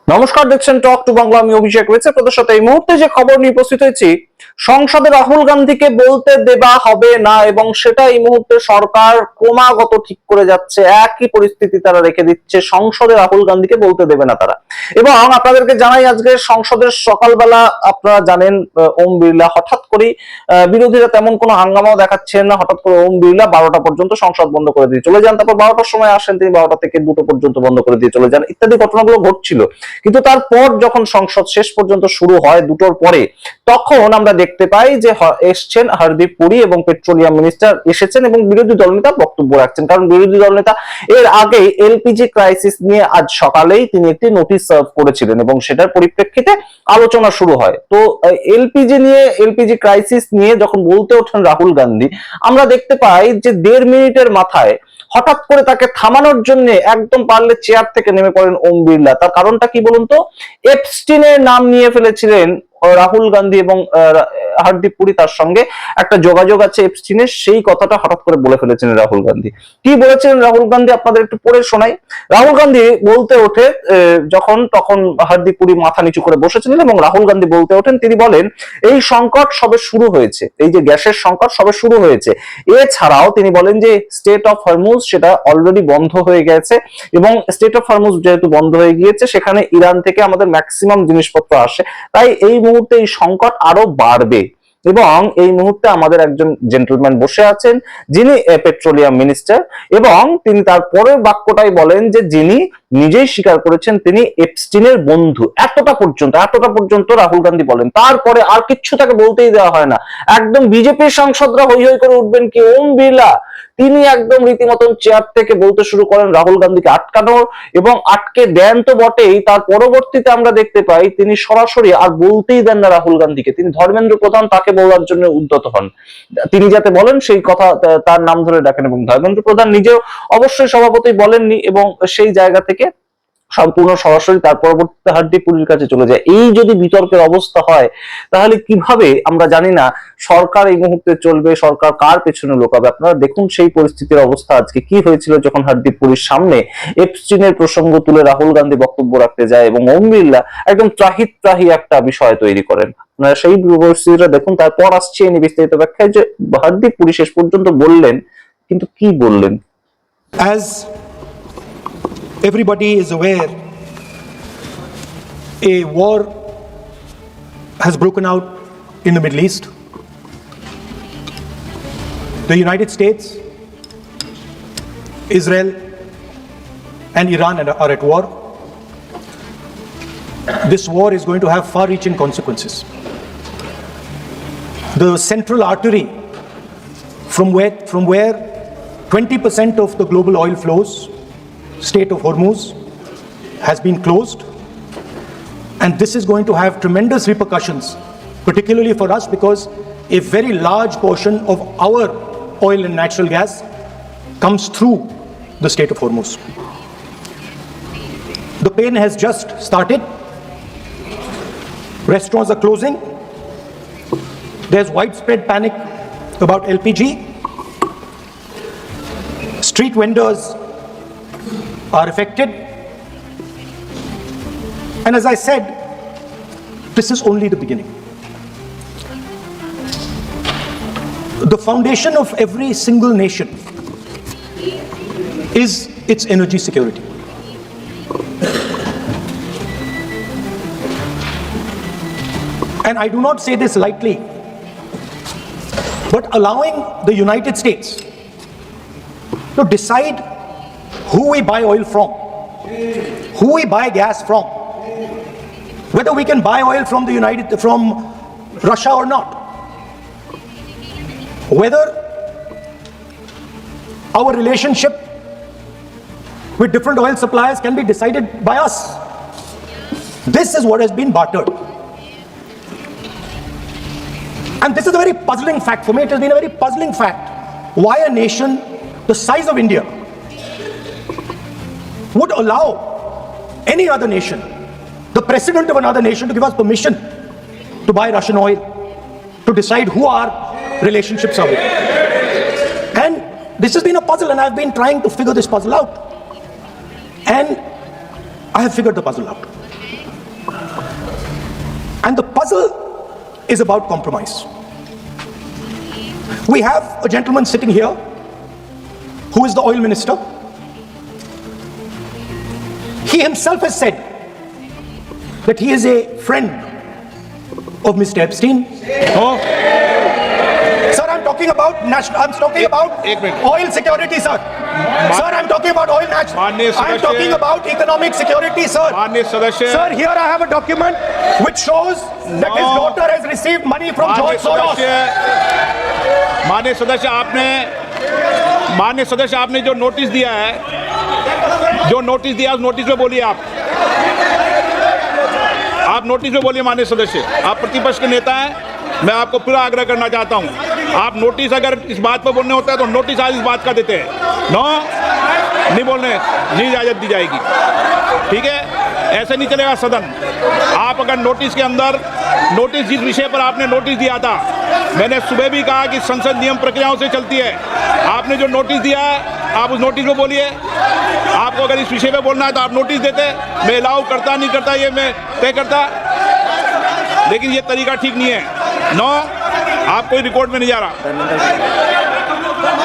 নমস্কার, দেখছেন talk to Bangla. আমি অভিষেক রয়েছে আপনাদের সাথে। এই মুহূর্তে যে খবর নিয়ে উপস্থিত হয়েছি, সংসদে রাহুল গান্ধীকে বলতে দেওয়া হবে না, এবং সেটা এই মুহূর্তে সরকার ক্রমাগত ঠিক করে যাচ্ছে। একই পরিস্থিতি তারা রেখে দিচ্ছে, সংসদে রাহুল গান্ধীকে বলতে দেবে না তারা। এবং আপনাদেরকে জানাই, আজকে সংসদের সকালবেলা আপনারা জানেন ওম বিড়লা হঠাৎ করে, বিরোধীরা তেমন কোনো হাঙ্গামাও দেখাচ্ছেন না, হঠাৎ করে ওম বিড়লা 12টা পর্যন্ত সংসদ বন্ধ করে দিয়ে চলে যান। তারপর 12টার সময় আসেন তিনি, 12টা থেকে 2টো পর্যন্ত বন্ধ করে দিয়ে চলে যান। ইত্যাদি ঘটনাগুলো ঘটছিল। কিন্তু তারপর যখন সংসদ শেষ পর্যন্ত শুরু হয় 2টোর পরে, তখন আমরা দেখতে পাই যে এসছেন হরদীপ পুরী এবং পেট্রোলিয়াম মিনিস্টার এসেছেন এবং বিরোধী দলনেতা বক্তব্য রাখছেন। কারণ বিরোধী দলনেতা এর আগে এলপিজি ক্রাইসিস নিয়ে আজ সকালেই তিনি একটি নোটিশ সার্ভ করেছিলেন এবং সেটার পরিপ্রেক্ষিতে আলোচনা শুরু হয়। তো এলপিজি ক্রাইসিস নিয়ে যখন বলতে ওঠেন রাহুল গান্ধী, আমরা দেখতে পাই যে 1.5 মিনিটের মাথায় হঠাৎ করে তাকে থামানোর জন্য একদম পারলে চেয়ার থেকে নেমে পড়েন ওম বিড়লা। তার কারণটা কি বলুন তো? এপস্টিনের নাম নিয়ে ফেলেছিলেন রাহুল গান্ধী এবং হরদীপ পুরী, তার সঙ্গে একটা যোগাযোগ আছে এপস্টিনের, সেই কথাটা হঠাৎ করে বলে ফেলেছিলেন রাহুল গান্ধী। কি বলেছিলেন রাহুল গান্ধী আপনাদের একটু পড়ে শোনাই। রাহুল গান্ধী বলতে ওঠে, তখন হরদীপ পুরী মাথা নিচু করে বসেছিলেন এবং রাহুল গান্ধী বলতে ওঠেন। তিনি বলেন, এই সংকট সবে শুরু হয়েছে, এই যে গ্যাসের সংকট সবে শুরু হয়েছে। এছাড়াও তিনি বলেন যে স্টেট অফ হরমুজ সেটা অলরেডি বন্ধ হয়ে গেছে, এবং স্টেট অফ হরমুজ যেহেতু বন্ধ হয়ে গিয়েছে, সেখানে ইরান থেকে আমাদের ম্যাক্সিমাম জিনিসপত্র আসে, তাই এই মুহূর্তে এই সংকট আরো বাড়বে। এবং এই মুহূর্তে আমাদের একজন জেন্টলম্যান বসে আছেন যিনি পেট্রোলিয়াম মিনিস্টার, এবং তিনি তার পরের বাক্যটাই বলেন যে যিনি নিজেই স্বীকার করেছেন তিনি এপস্টিনের বন্ধু। এতটা পর্যন্ত রাহুল গান্ধী বলেন। তারপরে আর কিচ্ছু তাকে বলতেই দেওয়া হয় না। একদম বিজেপির সাংসদরা হৈ হৈ করে উঠবেন কি ওম বিড়লা, তিনি একদম রীতিমতন চেয়ার থেকে বলতে শুরু করেন রাহুল গান্ধীকে আটকানোর, এবং আটকে দেন তো বটেই, তার পরবর্তীতে আমরা দেখতে পাই তিনি সরাসরি আর বলতেই দেন না রাহুল গান্ধীকে। তিনি ধর্মেন্দ্র প্রধান তাকে বলার জন্য উদ্যত হন, তিনি যাতে বলেন সেই কথা তার নাম ধরে ডাকেন, এবং ধর্মেন্দ্র প্রধান নিজেও অবশ্যই স্বভাবতই বলেননি, এবং সেই জায়গা থেকে সম্পূর্ণ সরাসরি তার পরবর্তীতে হরদীপ পুরীর কাছে চলে যায়। এই যদি বিতর্কের অবস্থা হয়, তাহলে কিভাবে আমরা জানি না সরকার এই মুহূর্তে চলবে, সরকার কার পেছনে লোকাবে। আপনারা দেখুন সেই পরিস্থিতির অবস্থা আজকে কি হয়েছিল যখন হরদীপ পুরীর সামনে এপস্টিনের প্রসঙ্গ তুলে রাহুল গান্ধী বক্তব্য রাখতে যায় এবং ওম বিড়লা একদম ত্রাহি একটা বিষয় তৈরি করেন। আপনারা সেই পরিস্থিতিটা দেখুন। তারপর আসছে এই বিস্তারিত ব্যাখ্যায় যে হরদীপ পুরী শেষ পর্যন্ত বললেন, কিন্তু কি বললেন। As everybody is aware, a war has broken out in the Middle East. The United States, Israel, and Iran are at war. This war is going to have far-reaching consequences. The central artery from where 20% of the global oil flows, Strait of Hormuz, has been closed, and this is going to have tremendous repercussions, particularly for us, because a very large portion of our oil and natural gas comes through the Strait of Hormuz. The pain has just started. Restaurants are closing. There's widespread panic about LPG. Street vendors are affected. And as I said, this is only the beginning. The foundation of every single nation is its energy security. And I do not say this lightly, but allowing the United States to decide who we buy oil from, who we buy gas from, whether we can buy oil from from Russia or not, whether our relationship with different oil suppliers can be decided by us. This is what has been bartered. And this is a very puzzling fact for me. It has been a very puzzling fact why a nation the size of India would allow any other nation, the president of another nation, to give us permission to buy Russian oil, to decide who our relationships are with. And this has been a puzzle, and I've been trying to figure this puzzle out. And I have figured the puzzle out. And the puzzle is about compromise. We have a gentleman sitting here who is the oil minister. He himself has said that he is a friend of Mr. Epstein. Oh, Sir, I'm talking about एक minute. oil security, sir. Sir, I'm talking about oil माननीय national. I'm सदस्य- talking about economic security, sir. माननीय सदस्य, Sir, here I have a document which shows that his No. daughter has received money from माननीय George Soros. माननीय सदस्य आपने जो notice दिया है, उस नोटिस में बोलिए आप नोटिस में बोलिए। माननीय सदस्य, आप प्रतिपक्ष के नेता हैं, मैं आपको पूरा आग्रह करना चाहता हूं, आप नोटिस अगर इस बात पर बोलने होता है तो नोटिस आज इस बात का देते हैं। नो, नहीं बोलने, नहीं इजाजत दी जाएगी, ठीक है? ऐसे नहीं चलेगा सदन। आप अगर नोटिस के अंदर, नोटिस जिस विषय पर आपने नोटिस दिया था, मैंने सुबह भी कहा कि संसद नियम प्रक्रियाओं से चलती है। आपने जो नोटिस दिया है, आप उस नोटिस में बोलिए। आपको अगर इस विषय पे बोलना है तो आप नोटिस देते, मैं अलाउ करता नहीं करता ये मैं तय करता, लेकिन ये तरीका ठीक नहीं है। नो, आप कोई रिकॉर्ड में नहीं जा रहा,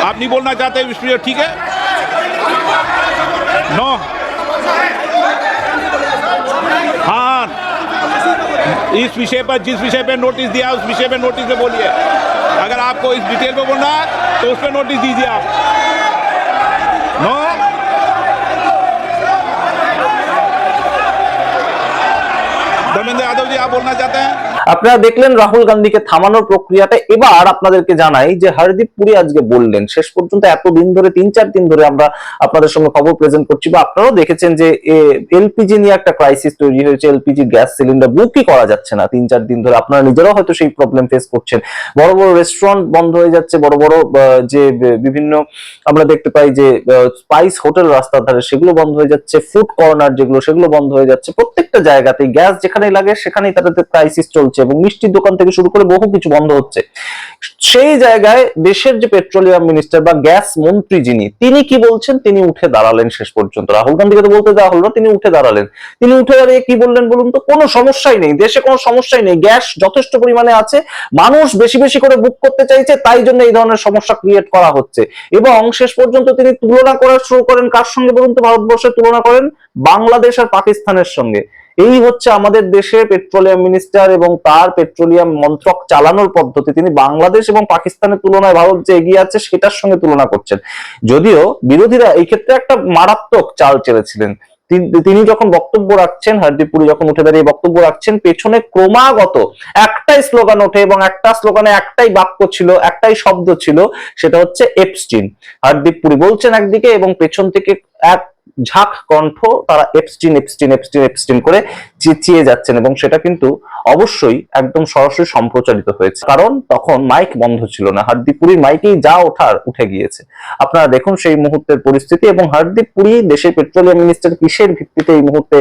आप नहीं बोलना चाहते इस विषय, ठीक है? नो, हाँ, इस विषय पर, जिस विषय पे नोटिस दिया उस विषय पे नोटिस में बोलिए। अगर आपको इस डिटेल पे बोलना है तो उस पर नोटिस दीजिए आप। नो, धर्मेंद्र यादव जी, आप बोलना चाहते हैं? আপনারা দেখলেন রাহুল গান্ধীকে থামানোর প্রক্রিয়াটা। এবার আপনাদেরকে জানাই যে হরদীপ পুরী আজকে বললেন, শেষ পর্যন্ত এতদিন ধরে 3-4 দিন ধরে আমরা আপনাদের সঙ্গে খবর প্রেজেন্ট করছি, বা আপনারাও দেখেছেন যে এলপিজি নিয়ে একটা ক্রাইসিস তৈরি হয়েছে। এলপিজি গ্যাস সিলিন্ডার বুকই করা যাচ্ছে না 3-4 দিন ধরে। আপনারা নিজেরাও হয়তো সেই প্রবলেম ফেস করছেন। বড় বড় রেস্টুরেন্ট বন্ধ হয়ে যাচ্ছে, বড় বড় যে বিভিন্ন আমরা দেখতে পাই যে স্পাইস হোটেল রাস্তার ধারে, সেগুলো বন্ধ হয়ে যাচ্ছে। ফুড কর্নার যেগুলো, সেগুলো বন্ধ হয়ে যাচ্ছে। প্রত্যেকটা জায়গাতেই গ্যাস যেখানেই লাগে সেখানেই তাদের ক্রাইসিস চলছে, এবং মিষ্টির দোকান থেকে শুরু করে বহু কিছু বন্ধ হচ্ছে। সেই জায়গায় দেশের যে পেট্রোলিয়াম মিনিস্টার বা গ্যাস মন্ত্রী যিনি, তিনি কি বলছেন? তিনি উঠে দাঁড়ালেন শেষ পর্যন্ত। রাহুল গান্ধীকে তো বলতে দেওয়া হলো না, তিনি উঠে দাঁড়ালেন। তিনি উঠে দাঁড়িয়ে কি বললেন বলুন তো? কোনো সমস্যাই নেই, দেশে কোনো সমস্যাই নেই, গ্যাস যথেষ্ট পরিমাণে আছে, মানুষ বেশি বেশি করে বুক করতে চাইছে, তাই জন্য এই ধরনের সমস্যা ক্রিয়েট করা হচ্ছে। এবং শেষ পর্যন্ত তিনি তুলনা করা শুরু করেন কার সঙ্গে বলুন তো? ভারতবর্ষের তুলনা করেন বাংলাদেশ আর পাকিস্তানের সঙ্গে। এই হচ্ছে আমাদের দেশের পেট্রোলিয়াম মিনিস্টার এবং তার পেট্রোলিয়াম মন্ত্রক চালানোর পদ্ধতি। তিনি বাংলাদেশ এবং পাকিস্তানের তুলনায় ভারত যে এগিয়ে আছে সেটার সঙ্গে তুলনা করছেন। যদিও বিরোধীরা এই ক্ষেত্রে একটা মারাত্মক চাল চেলেছিলেন। তিনি যখন বক্তব্য রাখছেন, হরদীপ পুরী যখন উঠে দাঁড়িয়ে বক্তব্য রাখছেন, পেছনে ক্রমাগত একটাই স্লোগান ওঠে, এবং একটা স্লোগানে একটাই বাক্য ছিল, একটাই শব্দ ছিল, সেটা হচ্ছে এপস্টিন। হরদীপ পুরী বলছেন একদিকে, এবং পেছন থেকে এক ঝাঁক কণ্ঠ তারা এপস্টিন এপস্টিন এপস্টিন এপস্টিন করে চেঁচিয়ে যাচ্ছেন, এবং সেটা কিন্তু অবশ্যই একদম সরাসরি সম্প্রচারিত হয়েছে, কারণ তখন মাইক বন্ধ ছিল না। হরদীপ পুরীর মাইকেই যা ওঠার উঠে গিয়েছে। আপনারা দেখুন সেই মুহূর্তের পরিস্থিতি। এবং হরদীপ পুরী দেশের পেট্রোলিয়াম মিনিস্টার কিসের ভিত্তিতে এই মুহূর্তে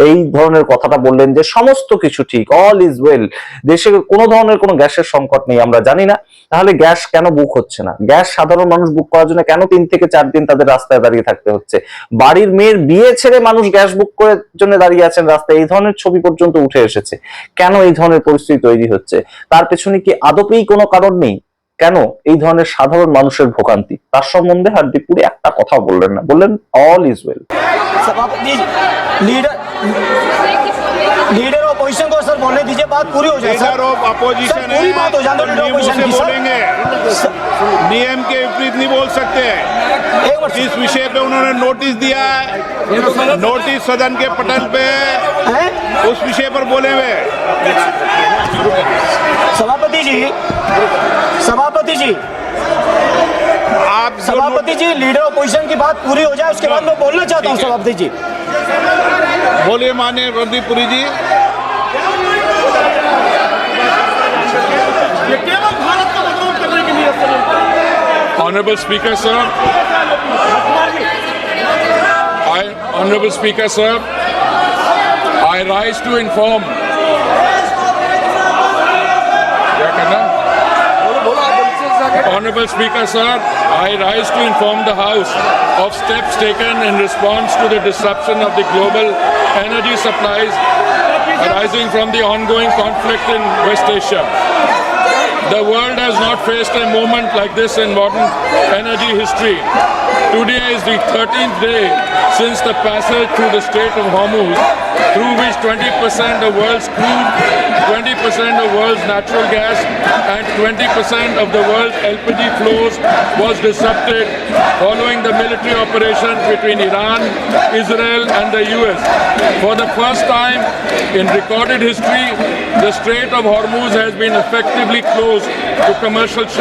এই ধরনের কথাটা বললেন যে সমস্ত কিছু ঠিক, অল ইজ ওয়েল, দেশে কোনো ধরনের কোনো গ্যাসের সংকট নেই। আমরা জানি না তাহলে গ্যাস কেন বুক হচ্ছে না? গ্যাস সাধারণ মানুষ বুক করার জন্য কেন 3 থেকে 4 দিন তাদের রাস্তায় দাঁড়িয়ে থাকতে হচ্ছে? বাড়ির মেয়ের বিয়ে ছেড়ে মানুষ গ্যাস বুক করার জন্য দাঁড়িয়ে আছেন রাস্তায়। এই ধরনের ছবি পর্যন্ত উঠে এসেছে। কেন এই ধরনের পরিস্থিতি তৈরি হচ্ছে? তার পেছনে কি আদপেই কোনো কারণ নেই? কেন এই ধরনের সাধারণ মানুষের ভোগান্তি? তার সম্বন্ধে হরদীপ পুরী একটা কথা বললেন না, বললেন all is well. Leader opposition को सर बोलने दीजिए, बात पूरी हो जाए। लीडर ऑफ अपोजिशन है, पूरी बात हो जाए तो लीडर नियमों ऑपोजिशन से की सर। बोलेंगे, नियम के विपरीत नहीं बोल सकते। एक मिनट, जिस विषय पे उन्होंने नोटिस दिया है, नोटिस सदन के पटल पे हैं? उस विषय पर बोले हुए। सभापति जी, सभापति जी, आप जो सभापति जी, लीडर ऑपोजिशन की बात पूरी हो जाए, उसके बाद मैं बोलना चाहता हूँ। सभापति जी बोलिए माननीय हरदीप पुरी जी। Honorable Speaker, sir. Honorable Speaker, sir. I rise to inform. Honorable Speaker, sir, I rise to inform the House of steps taken in response to the disruption of the global energy supplies arising from the ongoing conflict in West Asia. The world has not faced a moment like this in modern energy history. Today is the 13th day since the passage through the Strait of Hormuz, through which 20% of world's crude, 20% of world's natural gas, and 20% of the world's LPG flows was disrupted following the military operations between Iran, Israel, and the US. For the first time in recorded history, the Strait of Hormuz has been effectively closed to commercial shipping.